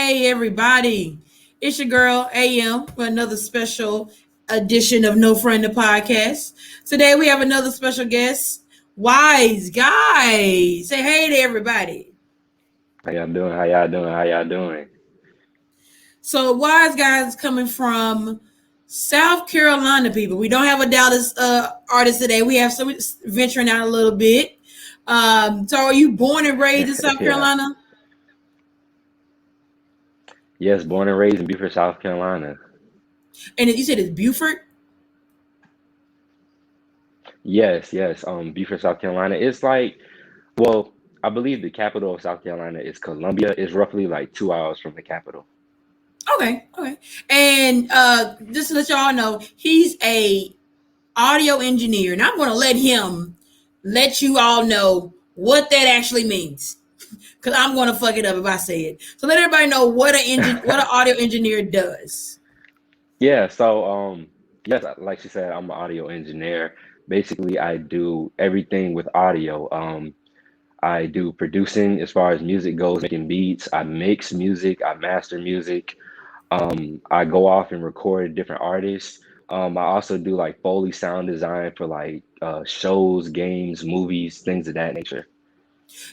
Hey, everybody. It's your girl, AM, for another special edition of No Friend the Podcast. Today, we have another special guest, Wize Guy. Say hey to everybody. How y'all doing? How y'all doing? How y'all doing? So, Wize Guy is coming from South Carolina, people. We don't have a Dallas artist today. We have some venturing out a little bit. So, are you born and raised in South Yeah. Carolina? Yes, born and raised in Beaufort, South Carolina. And you said it's Beaufort? Yes. Beaufort, South Carolina. It's like, well, I believe the capital of South Carolina is Columbia. It's roughly like 2 hours from the capital. Okay. And just to let y'all know, he's a audio engineer, and I'm gonna let him let you all know what that actually means. Cause I'm gonna fuck it up if I say it. So let everybody know what what an audio engineer does. Yeah, so yes, like she said, I'm an audio engineer. Basically, I do everything with audio. I do producing as far as music goes, making beats. I mix music, I master music. I go off and record different artists. I also do like Foley sound design for like shows, games, movies, things of that nature.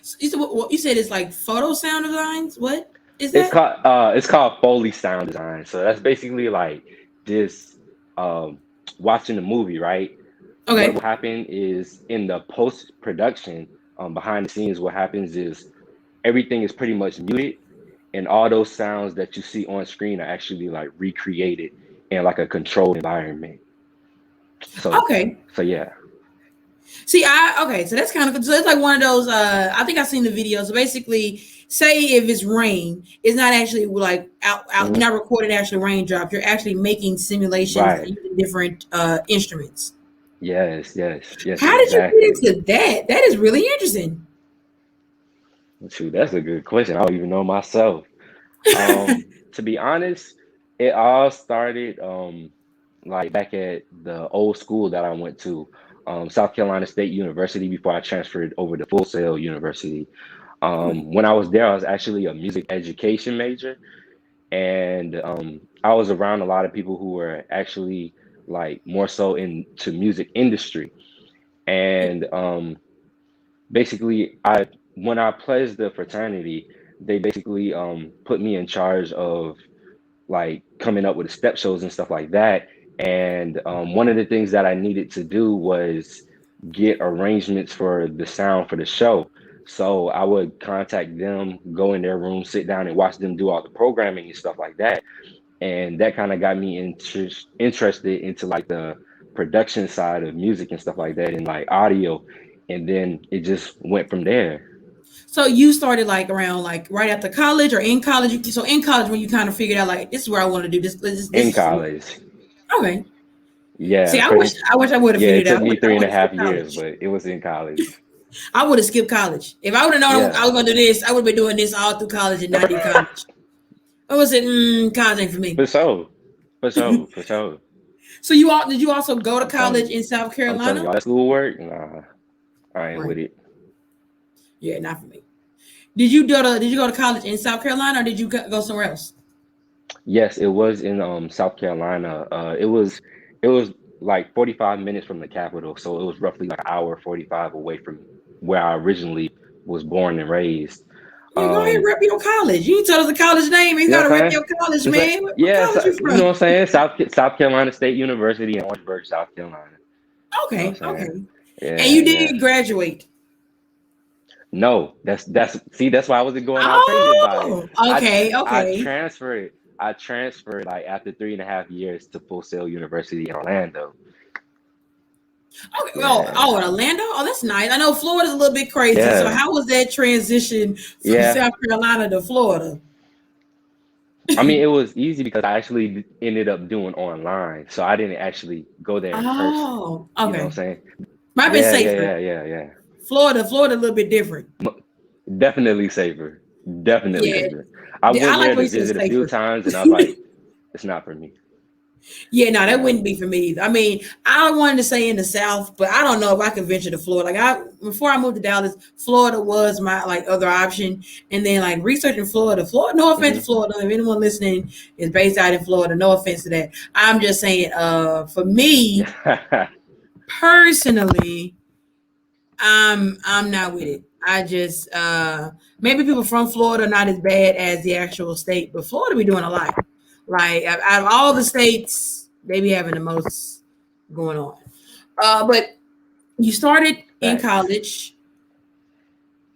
So what you said is like photo sound designs. What is It's that? called Foley sound design. So that's basically like just watching the movie, right? What Okay. will happen is in the post production, behind the scenes, what happens is everything is pretty much muted, and all those sounds that you see on screen are actually like recreated in like a controlled environment. So, Okay. so yeah, See, okay, so that's kind of good. So it's like one of those. I think I've seen the video. So basically, say if it's rain, it's not actually like out. You're hmm not recording actual raindrops. You're actually making simulations right, using different instruments. yes, How did you exactly. get into that? That is really interesting. Shoot, that's a good question. I don't even know myself. To be honest, it all started like back at the old school that I went to, South Carolina State University before I transferred over to Full Sail University. Okay. When I was there, I was actually a music education major, and I was around a lot of people who were actually like more so into music industry. And basically, I when I pledged the fraternity, they basically put me in charge of like coming up with the step shows and stuff like that. And one of the things that I needed to do was get arrangements for the sound for the show. So I would contact them, go in their room, sit down and watch them do all the programming and stuff like that. And that kind of got me interested into like the production side of music and stuff like that and like audio. And then it just went from there. So you started like around like right after college or in college. So in college when you kind of figured out like this is where I want to do this. This In is college. okay. See, Yeah, I wish pretty. I would have Yeah, figured it it out. took I me wish I three and would a have half skipped years, college. but it was in college. I would have skipped college. If I would have known I was Yeah, going to do this, I would have been doing this all through college and not do college. I was saying, college ain't for me. for sure, for sure. So you all did you also go to I'm telling college you, in South I'm telling you, Carolina? all that schoolwork, nah, I ain't Right. with it. Yeah, not for me. Did you go to college in South Carolina or did you go somewhere else? Yes, it was in South Carolina. It was like 45 minutes from the capital, so it was roughly like an hour 45 away from where I originally was born and raised. Yeah, go ahead and Um, rep your college. You ain't tell us the college name. You you know gotta what rep I'm saying? your college, It's like, man. What yeah, college so, you you know from? what I'm saying? South Carolina State University in Orangeburg, South Carolina. You know Okay, what I'm okay. saying? And you Yeah. did graduate. No, that's see, that's why I wasn't going all crazy about it. Oh, I okay. transferred like after 3.5 years to Full Sail University in Orlando. Okay. Yeah, In Orlando. Oh, that's nice. I know Florida's a little bit crazy. So yeah, how was that transition from yeah. South Carolina to Florida? I mean, it was easy because I actually ended up doing online, so I didn't actually go there in person. Oh, You know what okay. I'm saying? Might have been Yeah, yeah, safer. yeah, yeah, yeah. Florida, a little bit different. Definitely safer. Definitely Yeah, safer. I I went like there what to you said visit a few safer. times, and I was like, it's not for me. Yeah, no, that Yeah. wouldn't be for me either. I mean, I wanted to say in the South, but I don't know if I could venture to Florida. Like before I moved to Dallas, Florida was my like other option. And then like researching Florida, no offense to Hmm. Florida. If anyone listening is based out in Florida, no offense to that. I'm just saying, for me personally, I'm not with it. I just maybe people from Florida are not as bad as the actual state, but Florida be doing a lot. Like out of all the Right. states, they be having the most going on. But you started in Facts. college.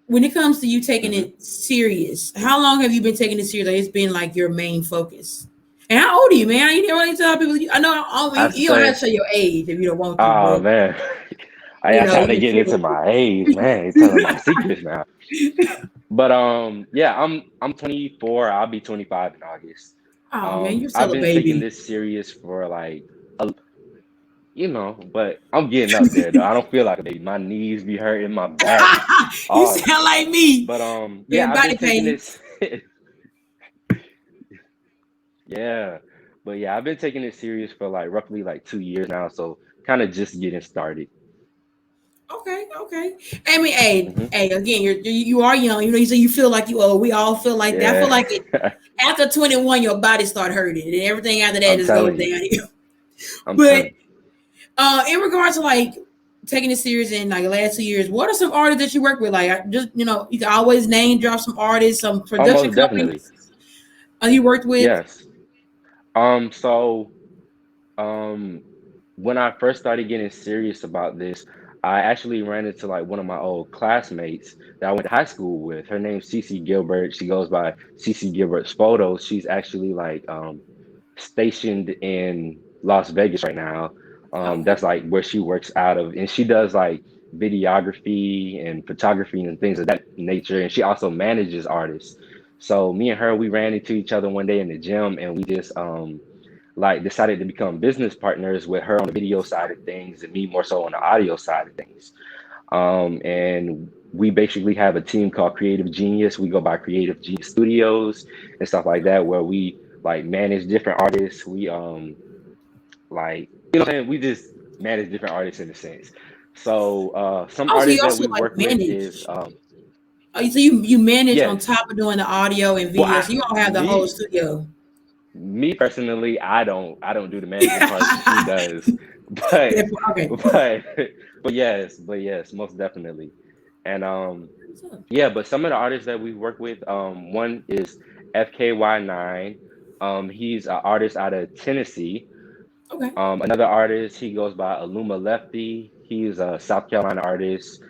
When it comes to you taking Hmm. it serious, how long have you been taking it serious? Like it's been like your main focus. And how old are you, man? You didn't really tell people. I know I you don't have to say, say your age if you don't want to, oh but man, you I know trying to you get into my age, man. You're telling my secrets now. But yeah, I'm 24. I'll be 25 in August. oh man, you're I've still a been taking baby. this serious for like a, but I'm getting up there though. I don't feel like a baby. My knees be hurting, my back, You all that. sound like me. But And yeah, I've been body taking pain. this. Yeah, but yeah, I've been taking it serious for like roughly like 2 years now. So kind of just getting started. Okay, okay. I mean, hey, Hmm. hey. Again, you are young. You know, you say you feel like you old. We all feel like that. I feel Yeah, like it after 21, your body start hurting, and everything after that I'm just goes telling you. downhill. I'm But telling in regards to like taking it serious in like the last 2 years, what are some artists that you work with? Like, just you can always name drop some artists, some you. production Most definitely. companies you worked with. Yes. So um when I first started getting serious about this, I actually ran into like one of my old classmates that I went to high school with. Her name's Cece Gilbert. She goes by Cece Gilbert's Photos. She's actually like stationed in Las Vegas right now. Okay. That's like where she works out of, and she does like videography and photography and things of that nature. And she also manages artists. So me and her, we ran into each other one day in the gym, and we just like decided to become business partners with her on the video side of things and me more so on the audio side of things. And we basically have a team called Creative Genius. We go by Creative Genius Studios and stuff like that, where we like manage different artists. We like what I'm saying, we just manage different artists in a sense. So some Also, you artists that also we like work with is manage. So you manage on yes. top of doing the audio and Well, video. So you don't have the whole me studio. me personally, I don't do the managing part. She does, but Okay. but but yes, most definitely. And yeah, but some of the artists that we work with, one is FKY9. He's an artist out of Tennessee. Okay. Another artist, he goes by Aluma Lefty. He's a South Carolina artist.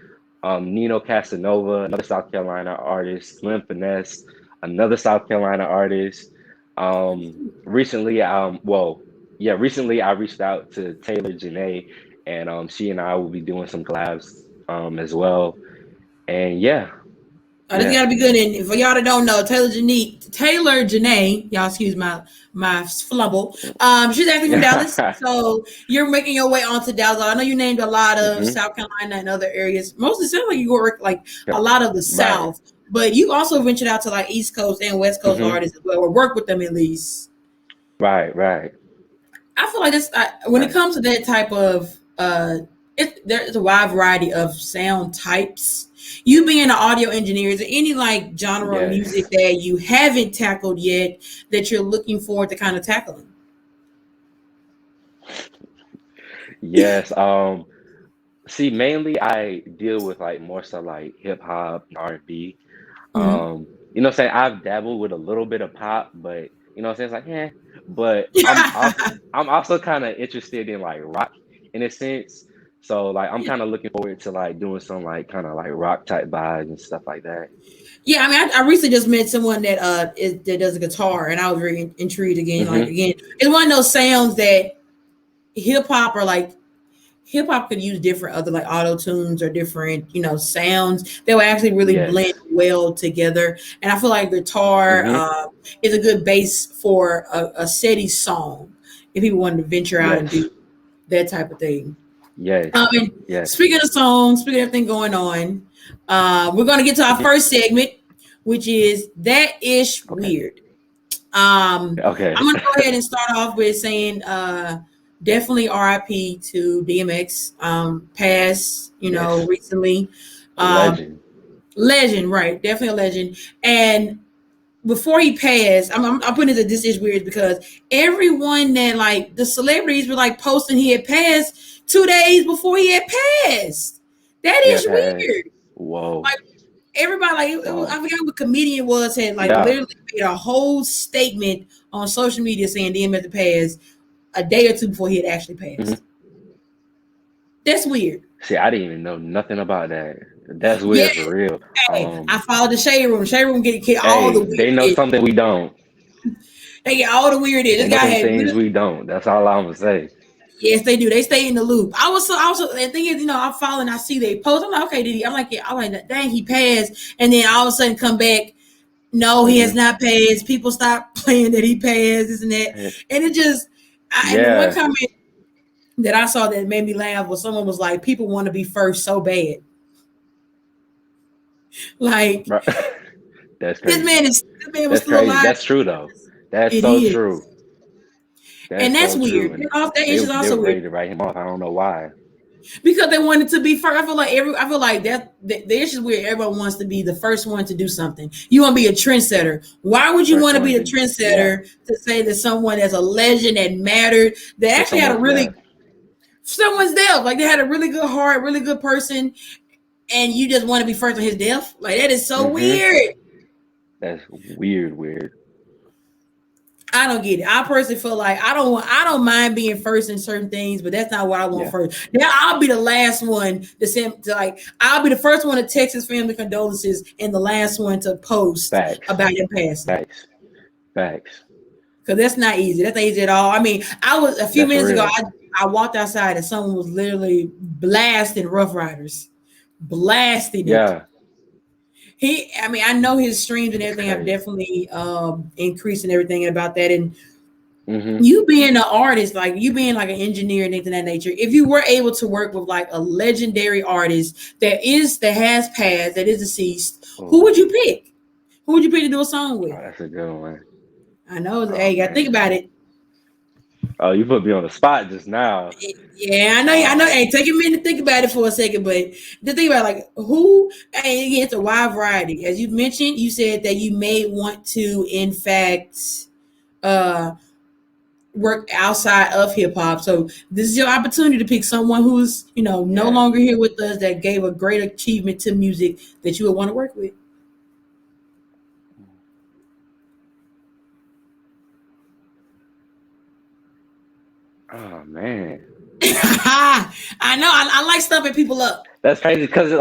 Nino Casanova, another South Carolina artist. Slim Finesse, another South Carolina artist. Recently, recently I reached out to Taylor Janae, and she and I will be doing some collabs as well. And yeah, This yeah. gotta be good. And for y'all that don't know, Taylor Janae, y'all excuse my flumble. She's actually from Dallas, so you're making your way onto Dallas. I know you named a lot of Hmm. South Carolina and other areas. Mostly sounds like you work like a lot of the Right. South, but you also ventured out to like East Coast and West Coast Hmm. artists as well, or work with them at least. Right. Right. I feel like when it Right. comes to that type of there's a wide variety of sound types. You being an audio engineer, is there any like genre of music Yes. that you haven't tackled yet that you're looking forward to kind of tackling? Yes. See, mainly I deal with like more so like hip hop and R&B. Mm-hmm. You know what I'm saying? I've dabbled with a little bit of pop, but you know what I'm saying? It's like, yeah. But I'm also kind of interested in like rock in a sense. So like I'm kind of looking forward to like doing some like kind of like rock type vibes and stuff like that. Yeah, I mean, I recently just met someone that does a guitar, and I was very intrigued again. Like Hmm. again, it's one of those sounds that hip hop or like hip hop could use different other like auto tunes or different sounds that would actually really blend Yes. well together. And I feel like guitar Hmm. is a good base for a steady song if people wanted to venture out and Yes. do that type of thing. Yes. And Yes. speaking of songs, speaking of everything going on, we're gonna get to our Hmm. first segment, which is that ish Okay. weird. Okay. I'm gonna go ahead and start off with saying definitely RIP to DMX. Passed, Yes. recently. A Um, legend. Legend, right? Definitely a legend. And before he passed, I'm putting it that this is weird because everyone that like the celebrities were like posting he had passed 2 days before he had passed. That Yeah, is pass. weird. Whoa. Like everybody, like it was, I Whoa. forgot what comedian was had like Yeah. literally made a whole statement on social media saying DMX had passed a day or two before he had actually Hmm. passed. That's weird. See, I didn't even know nothing about that. That's Yeah, weird for real. hey, I followed the shade room. Shade room get all the Hey, weird they know shit. something we don't. They get all the weird shit. They This know guy some had things literally. we don't. That's all I'm gonna say. Yes, they do. They stay in the loop. The thing is, I'm following, I see they post. I'm like, okay, did he? I'm like, yeah, I'm like, dang, he passed. And then all of a sudden come back, no, he has Hmm. not passed. People stop playing that he passed, this and that. And it just, and the one Yeah. comment that I saw that made me laugh was someone was like, people want to be first so bad. Like, Bro. That's crazy. this man was That's still crazy. alive. That's true though. That's It so is. true. And That's that's so true. weird. And That they age is they also were weird. ready to write him off. I don't know why. Because they wanted to be first. I feel like that the issue is where everyone wants to be the first one to do something. You want to be a trendsetter. Why would you First want to one be a to yeah. trendsetter to say that someone that's a legend that mattered, that For actually had a someone's really death. someone's death, like they had a really good heart, really good person, and you just want to be first on his death? Like that is so Hmm. weird. That's weird, weird. I don't get it. I personally feel like I don't mind being first in certain things, but that's not what I want Yeah. first. Now I'll be the last one to send to like I'll be the first one to text his family condolences and the last one to post Facts. about him passing. Facts. Facts. Because that's not easy. That's not easy at all. I mean, I was a few That's minutes ago, real. I walked outside and someone was literally blasting Rough Riders. Blasting it. Yeah. I mean, I know his streams and It's everything have crazy. definitely increased and everything about that. And Hmm. you being an artist, like you being like an engineer and things of that nature, if you were able to work with like a legendary artist that has passed, that is deceased, who Oh, would you pick? Who would you pick to do a song with? that's a good one. I know, Oh hey, you gotta think man. about it. Oh, you put me on the spot just now. Yeah, I know. Um, Hey, take a minute to think about it for a second, but the thing about like who, and again, it's a wide variety. As you mentioned, you said that you may want to, in fact, uh, work outside of hip hop. So this is your opportunity to pick someone who's, no yeah. longer here with us that gave a great achievement to music that you would want to work with. Oh man. I know. I like stumping people up. That's crazy cause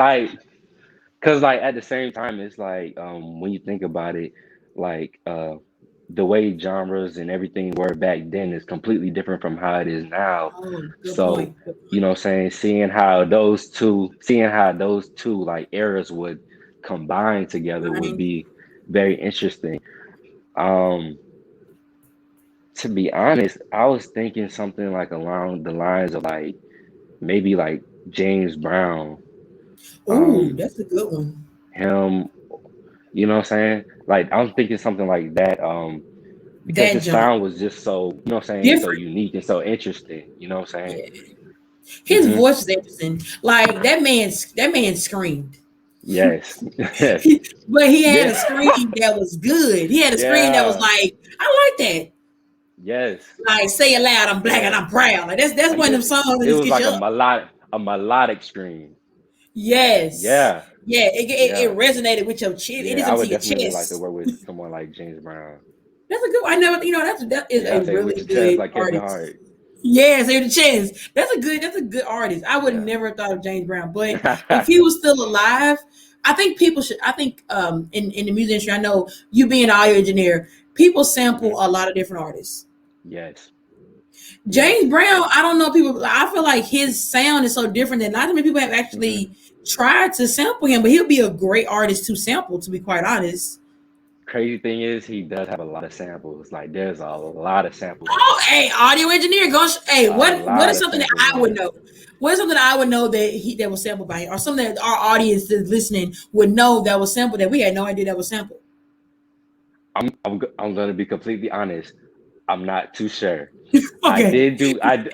like at the same time it's like when you think about it, like the way genres and everything were back then is completely different from how it is now. Oh, good So, point. Good you know point. what I'm saying, seeing how those two like eras would combine together would Right. be very interesting. Um, to be honest, I was thinking something like along the lines of like maybe like James Brown, Ooh, um, that's a good one. him, you know what I'm saying? Like I'm thinking something like that, because That his jump sound was just so, you know what I'm saying, so different. unique and so interesting, you know what I'm saying? Yeah. His Hmm. voice is interesting. Like that man screamed. Yes. Yes. But he had Yeah. a scream that was good. He had a scream that was Yeah. like, I like that. Yes. Like say it loud, I'm black and Yeah. I'm proud. Like that's Like one of them songs that it just was gets like you up. a melodic scream. Yes. Yeah. Yeah, it Yeah. resonated with your chest. It is Yeah. I into would your definitely like to chest. work with someone like James Brown. That's a good. I never. That is Yeah, a I say with really your chest good like Kevin artist. Hart. Yes, say the chance. That's a good artist. I would Yeah. never have thought of James Brown, but if he was still alive, I think people should. I think in the music industry, I know you being an audio engineer, people sample Hmm. a lot of different artists. Yes. Yes. James Brown, I don't know people. I feel like his sound is so different that not many people have Hmm. actually tried to sample him, but he'll be a great artist to sample. To be quite honest. Crazy thing is he does have a lot of samples. Like there's a lot of samples. Oh, hey, audio engineer, go. Hey, A what is lot of something that samples I on would there. know? What is something that I would know that was sampled by him, or something that our audience that's listening would know that was sampled that we had no idea that was sampled? I'm gonna be completely honest. I'm not too sure. I Okay. did do I'm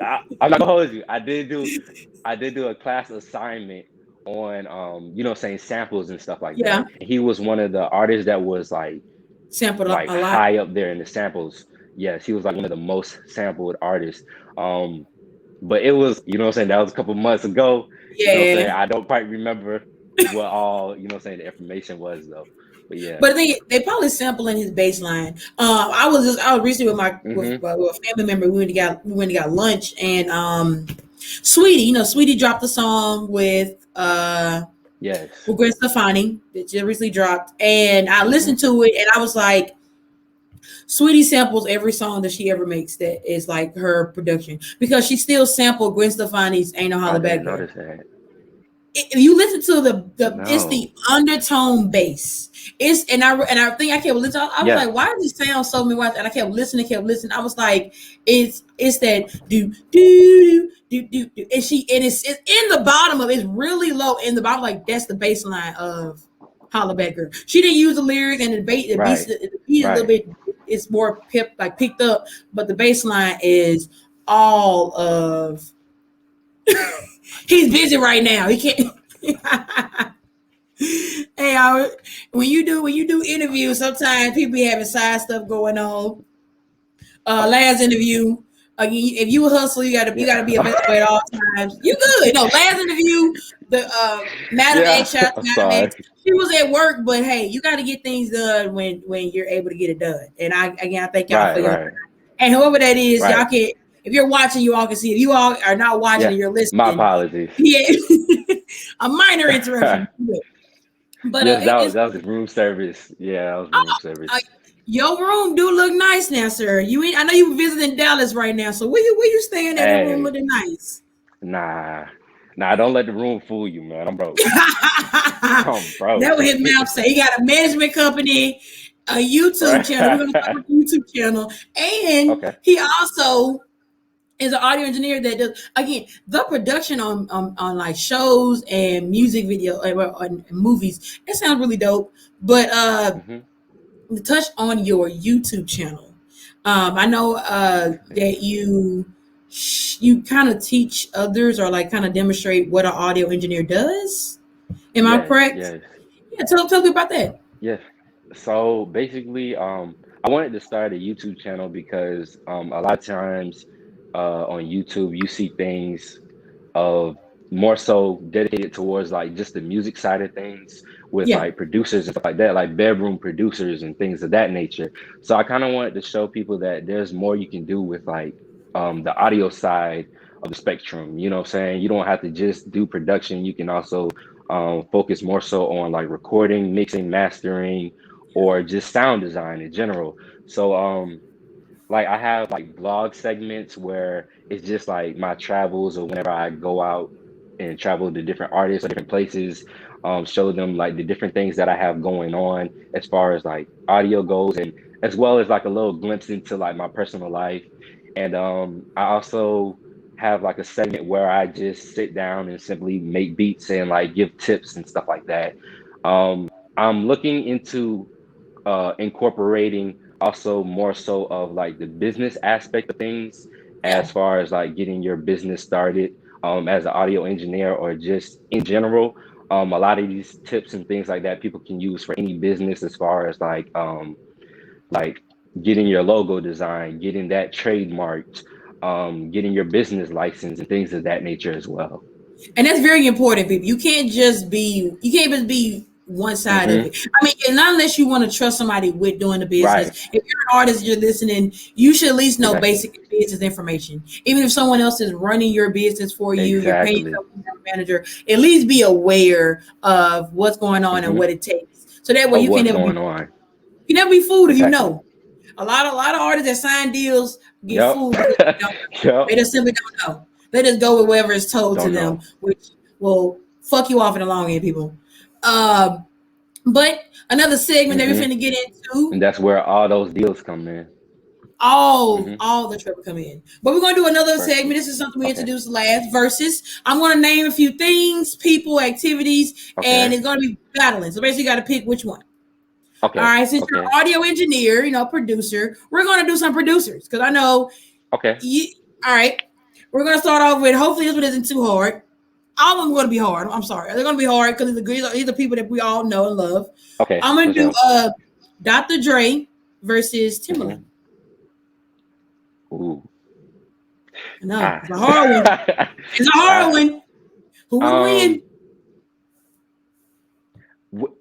not gonna hold you. I did do a class assignment on saying samples and stuff like Yeah. that. And he was one of the artists that was Sampled like a lot. high up there in the samples. Yes, he was like one of the most sampled artists. Um, but it was, that was a couple months ago. Yeah. I don't quite remember what all, the information was though. But yeah. But they probably sampling his bass line. I was recently with my Hmm. with a family member. We went and got lunch, and Sweetie, Sweetie dropped a song Yes. with Gwen Stefani that just recently dropped, and I Hmm. listened to it, and I was like, Sweetie samples every song that she ever makes that is like her production because she still sampled Gwen Stefani's "Ain't No I Holler Back didn't There." notice that. If you listen to the it's No. the undertone bass. It's and I think I kept listening. I was Yeah. like, why does this sound so many ways? And I kept listening. I was like, it's that do do do do do, and it's in the bottom of it's really low in the bottom. Like that's the bass line of Holla Back Girl. She didn't use the lyrics and Right. the beat is a little Right. bit. It's more picked up, but the bass line is all of. He's busy right now. He can't. Hey, when you do interviews, sometimes people be having side stuff going on. Last interview, if you a hustler, you gotta be Yeah. available at all times. You good? No, last interview, the Madam Yeah. X, shout out to I'm Madam sorry. X. She was at work, but hey, you got to get things done when you're able to get it done. And I thank y'all for Right. your Right. and whoever that is, y'all Right. can. If you're watching, you all can see. If you all are not watching Yeah. and you're My listening, apologies. yeah, a minor interruption. But Yes, that was it's that was room service. Yeah, that was room uh, service. your room do look nice now, sir. You ain't. I know you visiting Dallas right now. So where you staying at? That room Hey, looking nice. nah, nah, don't let the room fool you, man. I'm broke. I'm That broke. what his mouth say. He got a management company, a YouTube channel. We're gonna talk about the YouTube channel, and Okay. he also is an audio engineer that does again the production on like shows and music video and movies. That sounds really dope. But Hmm. to touch on your YouTube channel, I know that you kind of teach others or like kind of demonstrate what an audio engineer does. Am I Yes, correct? yes, Yeah, tell me about that. yes. So basically, I wanted to start a YouTube channel because a lot of times on YouTube you see things of more so dedicated towards like just the music side of things with Yeah, like producers and stuff like that, like bedroom producers and things of that nature. So I kind of wanted to show people that there's more you can do with like the audio side of the spectrum. You know what I'm saying? You don't have to just do production. You can also focus more so on like recording, mixing, mastering, or just sound design in general. So like I have like blog segments where it's just like my travels or whenever I go out and travel to different artists or different places, show them like the different things that I have going on as far as like audio goes, and as well as like a little glimpse into like my personal life. And I also have like a segment where I just sit down and simply make beats and like give tips and stuff like that. I'm looking into incorporating also more so of like the business aspect of things yeah. as far as like getting your business started as an audio engineer or just in general. A lot of these tips and things like that people can use for any business as far as like getting your logo design, getting that trademarked, getting your business license and things of that nature as well. And that's very important, people. You can't just be one side of Hmm. it. I mean, and not unless you want to trust somebody with doing the business. Right. If you're an artist, you're listening, you should at least know Exactly. basic business information. Even if someone else is running your business for you, you're paying Exactly. someone as a manager, at least be aware of what's going on and Hmm. what it takes. So that way Of you can what's never be going on. fooled if you Exactly. know. A lot of artists that sign deals get Yep. fooled because they don't know. Yep. They just simply don't know. They just go with whatever is told to Don't them, know. which will fuck you off in the long end, people. Um, but another segment that we're Hmm. finna get into, And that's where all those deals come in. all Hmm. all the trouble come in. But we're gonna do another segment. Perfect. This is something we Okay. introduced last versus. I'm gonna name a few things, people, activities, and Okay. it's gonna be battling. So basically, you got to pick which one. Okay. All right, since Okay. you're audio engineer, producer, we're gonna do some producers because I know Okay. you. All right, we're gonna start off with. Hopefully, this one isn't too hard. All of them are gonna be hard. I'm sorry, they're gonna be hard because these are people that we all know and love. Okay. I'm gonna For do sure. Dr. Dre versus Timberland. Ooh. I know Ah. it's a hard one. It's a hard Ah. one. Who would Um. win?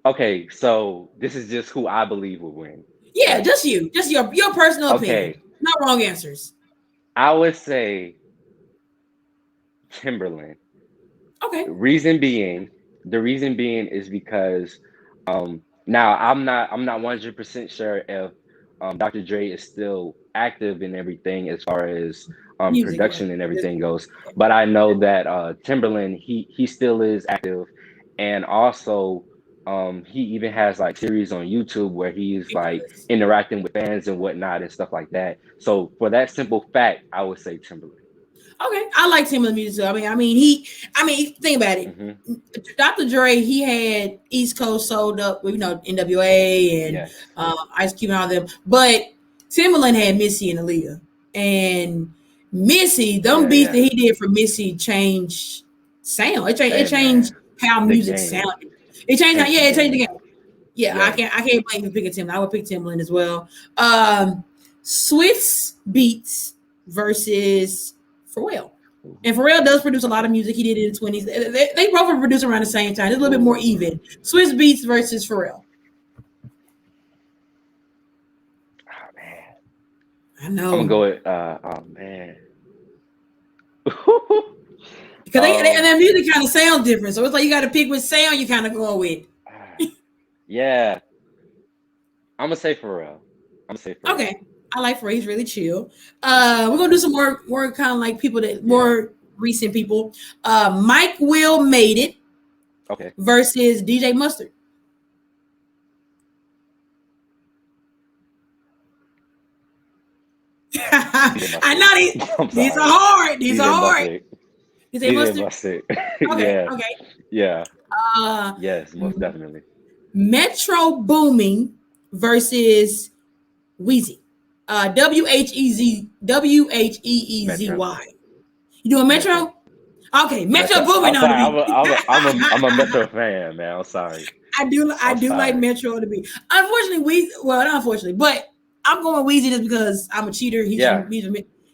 Okay. So this is just who I believe will win. Yeah, Right. just you, just your personal opinion. Okay. No wrong answers. I would say Timberland. Okay. The reason being is because now I'm not 100% sure if Dr. Dre is still active and everything as far as Music, right? production and everything goes, but I know that Timberland he still is active, and also he even has like series on YouTube where he's He like does. interacting with fans and whatnot and stuff like that. So for that simple fact, I would say Timberland. Okay, I like Timberland music too. Think about it. Hmm. Dr. Dre, he had East Coast sold up with NWA and Yes. Ice Cube and all them, but Timberland had Missy and Aaliyah, and Missy, them Yeah, beats that yeah. he did for Missy changed sound. It Hey changed man, how the music game sounded. It changed how, changed the yeah, it changed the game. game. Yeah, I Yeah. can't blame you picking Timberland. I would pick Timberland as well. Um, Swift's Beats versus Pharrell. And Pharrell does produce a lot of music. He did it in the 20s. They both were produced around the same time. It's a little bit more Ooh. even. Swiss Beats versus Pharrell. Oh man. I I'm gonna know. go with oh man. Because and um their music kind of sounds different. So it's like you got to pick which sound you kind of going with. yeah. I'm gonna say Pharrell. I'm gonna say Pharrell. Okay. I like Pharrell. He's really chill. We're going to do Yeah. some more kind of like people that, Yeah. more recent people. Mike Will Made It Okay. versus DJ Mustard. DJ I Mustard. know I'm these are sorry. hard. These are DJ hard. Mustard. DJ DJ Mustard. Mustard. Okay, Yeah. okay. Yeah. Uh, Yes, most definitely. Metro Booming versus Wheezy. Wheezy. Metro. You doing Metro. Metro? Okay, Metro Metro. Booming I'm on the sorry. beat. I'm a Metro fan, man. I'm sorry. I I'm do like sorry. Metro on the beat. Unfortunately, well, not unfortunately, but I'm going Wheezy just because I'm a cheater. Yeah.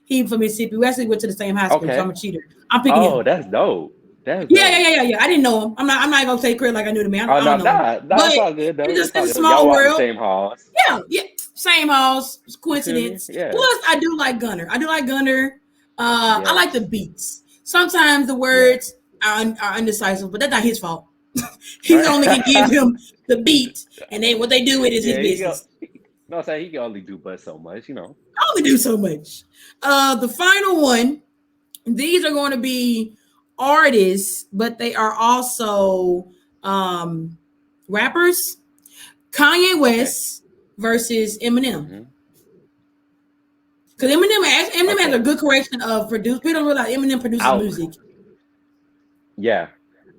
He's from Mississippi. We actually went to the same high school, so I'm Okay. a cheater. I'm picking Oh, him. that's dope. That's Yeah, dope. I didn't know him. I'm not gonna take credit like I knew the man. Oh I don't no, know him, nah, but it's all good though. It's all it's a good. Y'all small walk the world. same halls. Yeah, same house. It's You feel me? coincidence. Yeah. Plus, I do like Gunner. I like the Yes. beats. Sometimes the Yeah. words are undecisive, but that's not his fault. He Right. only can give him the beat, and then what they do with it is his Yeah, he go. business. No, I'm saying he can only do but so much. I only do so much. The final one. These are going to be artists, but they are also rappers. Kanye Okay. West versus Eminem. Hmm. Because Eminem has a Okay. good collection of produce. People don't realize Eminem produces I music. yeah.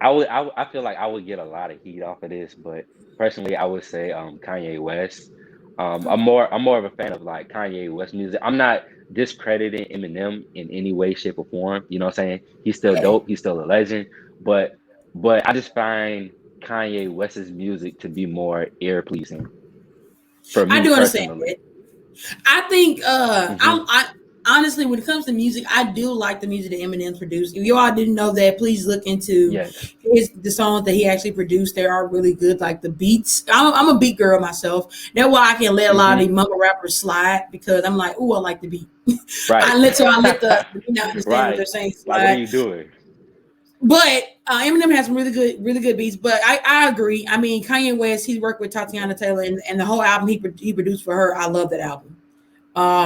I feel like I would get a lot of heat off of this, but personally, I would say Kanye West. I'm more of a fan of like Kanye West music. I'm not discrediting Eminem in any way, shape, or form. You know what I'm saying? He's still Yeah, dope. He's still a legend. But I just find Kanye West's music to be more ear pleasing for I me do understand personally. that. I think Hmm. I honestly, when it comes to music, I do like the music that Eminem produced. If you all didn't know that, please look into Yes. the songs that he actually produced. They are really good. Like the beats. I'm a beat girl myself. That's why I can let a lot of Hmm. these mumble rappers slide because I'm like, oh, I like the beat. Right. I let the understand what Right. they're saying Like, what are slide. you doing? But Eminem has some really good beats. But I agree. I mean, Kanye West, he's worked with Tatiana Taylor, and the whole album he produced for her. I love that album.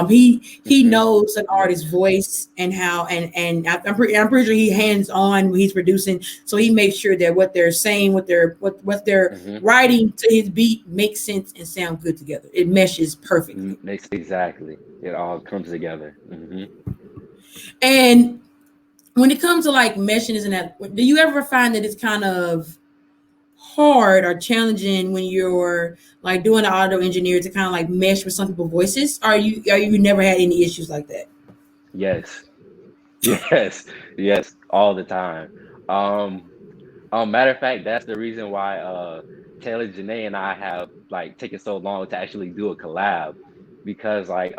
He Hmm. knows an Yes. artist's voice and how I'm pretty sure he hands on when he's producing, so he makes sure that what they're saying, what they're Hmm. writing to his beat makes sense and sound good together. It meshes perfectly. Makes exactly. It all comes together. Hmm. And when it comes to like meshing, isn't that? Do you ever find that it's kind of hard or challenging when you're like doing the audio engineer to kind of like mesh with some people's voices? Are you never had any issues like that? Yes, yes, yes, all the time. Um, Matter of fact, that's the reason why Taylor Janae and I have like taken so long to actually do a collab, because like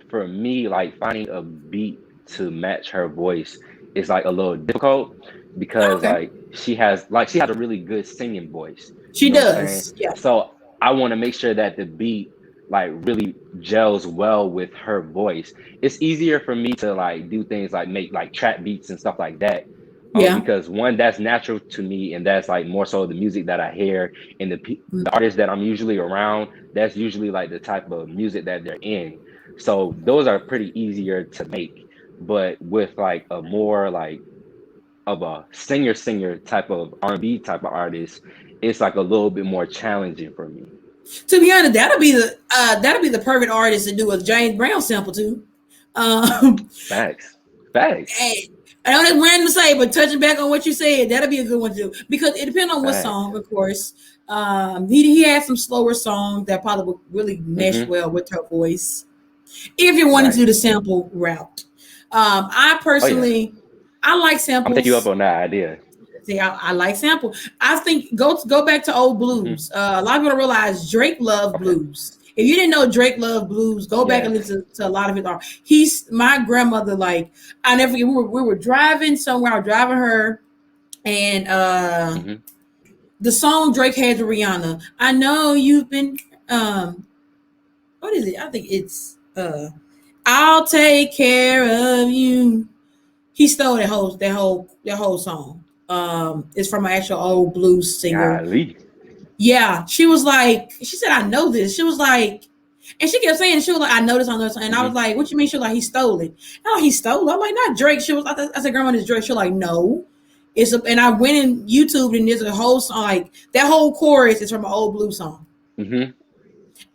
for me, like finding a beat to match her voice is like a little difficult, Oh, because okay. like she has a really good singing voice, She you know what I'm saying? does. Yeah. So I want to make sure that the beat like really gels well with her voice. It's easier for me to like do things like make like trap beats and stuff like that, Yeah. because one, that's natural to me, and that's like more so the music that I hear, and the artists that I'm usually around, that's usually like the type of music that they're in. So those are pretty easier to make. But with like a more like of a singer type of R&B type of artist, it's like a little bit more challenging for me. To be honest, that'll be the perfect artist to do a James Brown sample too. Facts, facts, Hey, I know that's random to say, but touching back on what you said, that'll be a good one to do because it depends on what facts. song, of course. He had some slower songs that probably would really mesh Mm-hmm. well with her voice if you're wanting to Right. do the sample route. I Oh yeah, personally, I like I'm taking you up samples. on that idea. See, I like sample. I think go back to old Mm-hmm. blues. A lot of people don't realize Drake loved Okay. blues. If you didn't know Drake loved blues, go back and Yes. listen to a lot of his art. He's my grandmother. Like I never forget. We were driving somewhere. I was driving her, and Mm-hmm. the song Drake had to Rihanna. I know you've been. What is it? I think it's I'll take care of you. He stole that whole song. It's from an actual old blues singer. Golly. Yeah, she was like, she said, I know this. She was like, and she kept saying, she was like, I know this, I know this. And I was Mm-hmm. like, what you mean? She was like, he stole it. No, he stole it. I'm like, not Drake. She was, I said, grandma, this Drake. She was like, no. And I went in YouTube and there's a whole song, like that whole chorus is from an old blues song. Mm-hmm.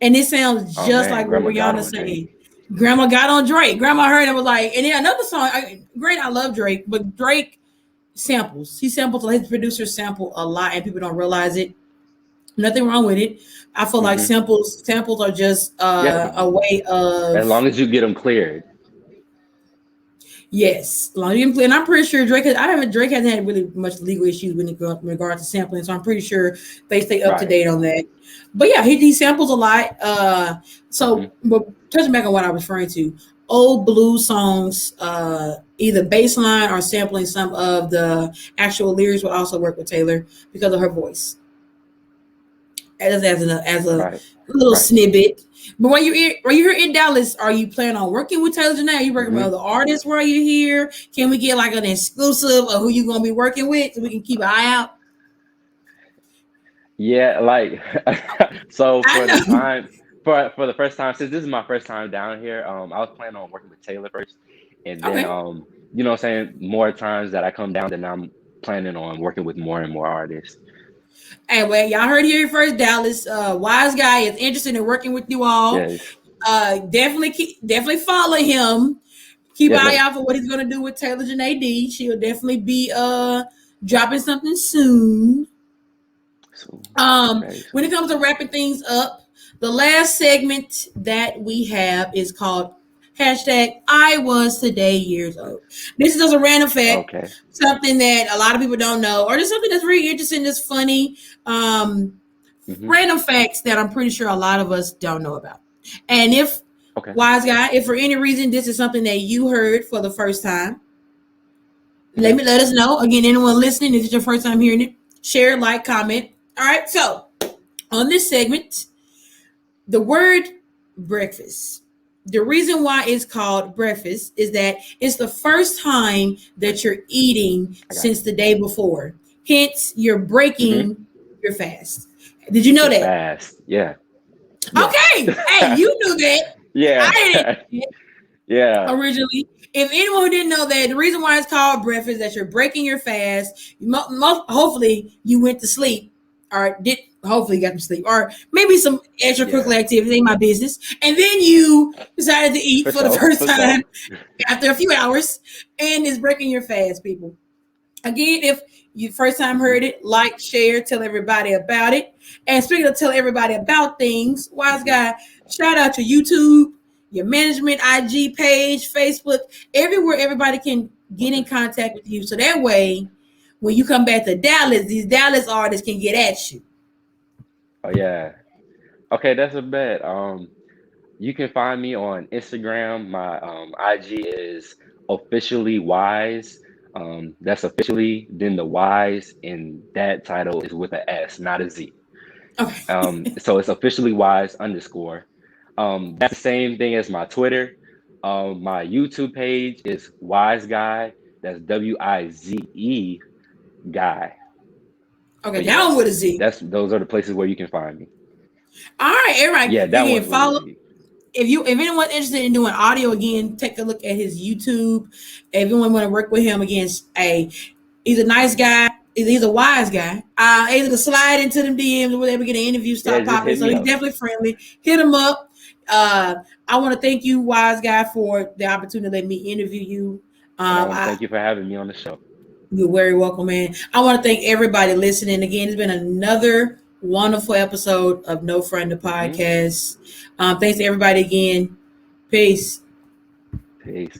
And it sounds Oh just man, like what grandma got Rihanna's on Drake. saying. Grandma got on Drake. Grandma heard it was like, and then another song, great, I love Drake, but Drake samples. He samples, his producers sample a lot and people don't realize it. Nothing wrong with it. I feel like Mm-hmm. samples are just Yeah, a way as of long as you get them cleared. yes, long as you can play. And I'm pretty sure Drake hasn't had really much legal issues when it in regard to sampling. So I'm pretty sure they stay up to Right. date on that. But yeah, he samples a lot. Mm-hmm. But touching back on what I was referring to, old blues songs, either bass line or sampling some of the actual lyrics would also work with Taylor because of her voice. As a Right. little Right. snippet. But when you're here in Dallas, are you planning on working with Taylor Janae? Are you working with Mm-hmm. other artists while you're here? Can we get like an exclusive of who you're gonna be working with so we can keep an eye out? Yeah, like so I for the know. time for the first time, since this is my first time down here, I was planning on working with Taylor first, and then Okay. you know what I'm saying, more times that I come down, then I'm planning on working with more and more artists. And well, y'all heard here first, Dallas. Wise guy is interested in working with you all. Yes. Definitely follow him. Keep an Yes, eye ma'am. out for what he's gonna do with Taylor Janae D. She'll definitely be dropping something soon. So very When it soon. comes to wrapping things up, the last segment that we have is called hashtag I was today years old. This is just a random fact, Okay. something that a lot of people don't know, or just something that's really interesting, that's funny. Um, Mm-hmm. Random facts that I'm pretty sure a lot of us don't know about. And if Okay. Wise guy, if for any reason this is something that you heard for the first time, Mm-hmm. let us know. Again, anyone listening, if it's your first time hearing it, share, like, comment. All right, so on this segment, the word breakfast. The reason why it's called breakfast is that it's the first time that you're eating I got since the day before. Hence, you're you. Mm-hmm. breaking your fast. Did you know Your that? fast. Yeah. Yes. Okay. Hey, you knew that. I Yeah. didn't Yeah. originally. If anyone who didn't know that, the reason why it's called breakfast is that you're breaking your fast. Hopefully, you went to sleep, or did hopefully you got to sleep, or maybe some Yeah. extracurricular activity ain't my business, and then you decided to eat For for the sure. first For sure. time after a few hours, and it's breaking your fast, people. Again, if you first time Mhm. heard it, like, share, tell everybody about it. And speaking of tell everybody about things, Wize Mhm. Guy, shout out to YouTube, your management IG page, Facebook, everywhere everybody can get in Okay. contact with you. So that way, when you come back to Dallas, these Dallas artists can get at you. Oh yeah. Okay, that's a bet. You can find me on Instagram. My IG is officially Wise. That's officially, then the Wise, and that title is with a S, not a Z. Okay. So it's officially Wise underscore. That's the same thing as my Twitter. My YouTube page is Wize Guy. That's WIZE Guy. Okay, But that yeah, one with a Z. those are the places where you can find me. All right, everybody, Yeah, you that can one's with a follow. Z. If anyone's interested in doing audio again, take a look at his YouTube. If anyone want to work with him again, he's a nice guy. He's a wise guy. Able to slide into them DMs or whatever, get an interview, Yeah, start just popping. hit So me he's up. definitely friendly. Hit him up. I want to thank you, wise guy, for the opportunity to let me interview you. And I want to I thank you for having me on the show. You're very welcome, man. I want to thank everybody listening. Again, it's been another wonderful episode of No Friend the Hmm. Podcast. Thanks to everybody again. Peace. Peace.